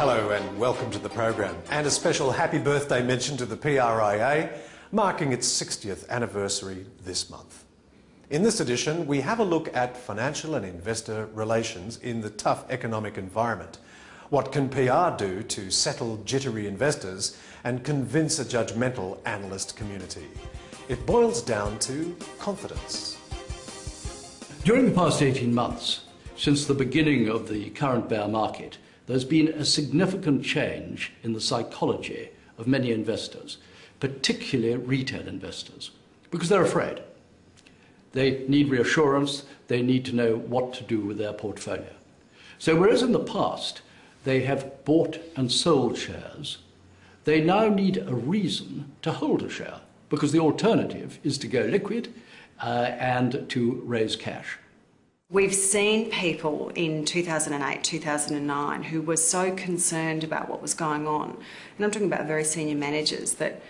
Hello and welcome to the program, and a special happy birthday mention to the PRIA, marking its 60th anniversary this month. In this edition, we have a look at financial and investor relations in the tough economic environment. What can PR do to settle jittery investors and convince a judgmental analyst community? It boils down to confidence. During the past 18 months, since the beginning of the current bear market, there's been a significant change in the psychology of many investors, particularly retail investors, because they're afraid. They need reassurance, they need to know what to do with their portfolio. So whereas in the past they have bought and sold shares, they now need a reason to hold a share, because the alternative is to go liquid and to raise cash. We've seen people in 2008, 2009 who were so concerned about what was going on, and I'm talking about very senior managers, that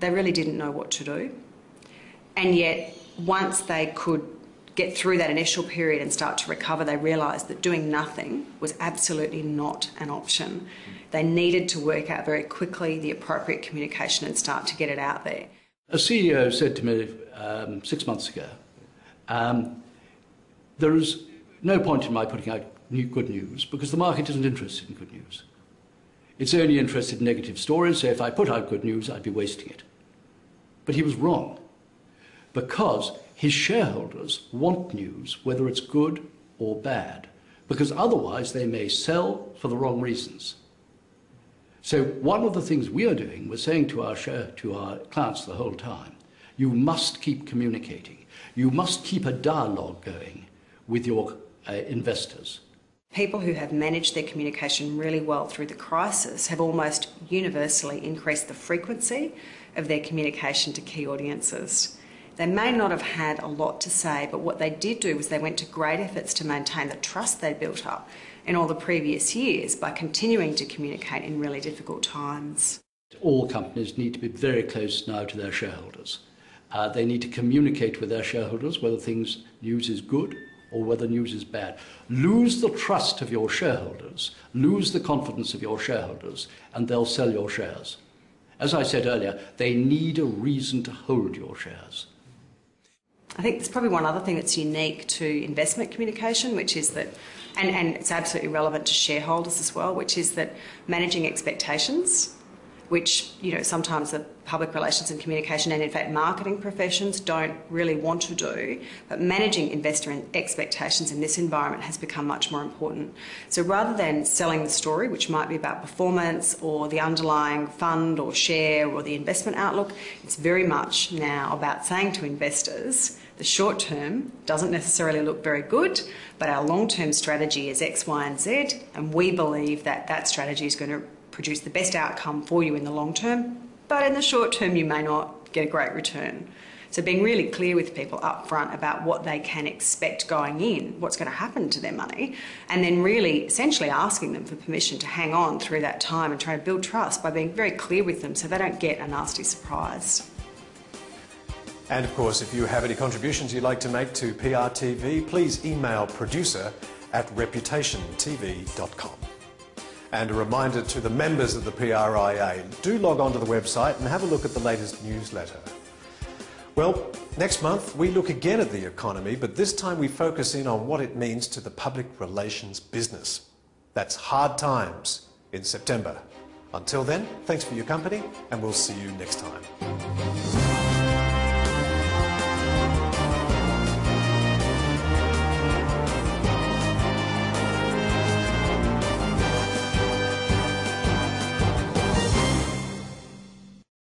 they really didn't know what to do. And yet, once they could get through that initial period and start to recover, they realised that doing nothing was absolutely not an option. They needed to work out very quickly the appropriate communication and start to get it out there. A CEO said to me 6 months ago, there is no point in my putting out good news because the market isn't interested in good news. It's only interested in negative stories, so if I put out good news, I'd be wasting it. But he was wrong, because his shareholders want news, whether it's good or bad, because otherwise they may sell for the wrong reasons. So one of the things we are doing, we're saying to our clients the whole time, you must keep communicating. You must keep a dialogue going with your investors. People who have managed their communication really well through the crisis have almost universally increased the frequency of their communication to key audiences. They may not have had a lot to say, but what they did do was they went to great efforts to maintain the trust they built up in all the previous years by continuing to communicate in really difficult times. All companies need to be very close now to their shareholders. They need to communicate with their shareholders whether news is good or whether news is bad. Lose the trust of your shareholders, lose the confidence of your shareholders, and they'll sell your shares. As I said earlier, they need a reason to hold your shares. I think there's probably one other thing that's unique to investment communication, which is that, and it's absolutely relevant to shareholders as well, which is that managing expectations, which, sometimes the public relations and communication and in fact marketing professions don't really want to do, but managing investor expectations in this environment has become much more important. So rather than selling the story, which might be about performance or the underlying fund or share or the investment outlook, it's very much now about saying to investors, the short term doesn't necessarily look very good, but our long-term strategy is X, Y and Z, and we believe that that strategy is going to produce the best outcome for you in the long term, but in the short term you may not get a great return. So being really clear with people up front about what they can expect going in, what's going to happen to their money, and then really essentially asking them for permission to hang on through that time and try to build trust by being very clear with them so they don't get a nasty surprise. And of course, if you have any contributions you'd like to make to PRTV, please email producer@reputationtv.com. And a reminder to the members of the PRIA, do log on to the website and have a look at the latest newsletter. Well, next month we look again at the economy, but this time we focus in on what it means to the public relations business. That's Hard Times in September. Until then, thanks for your company, and we'll see you next time.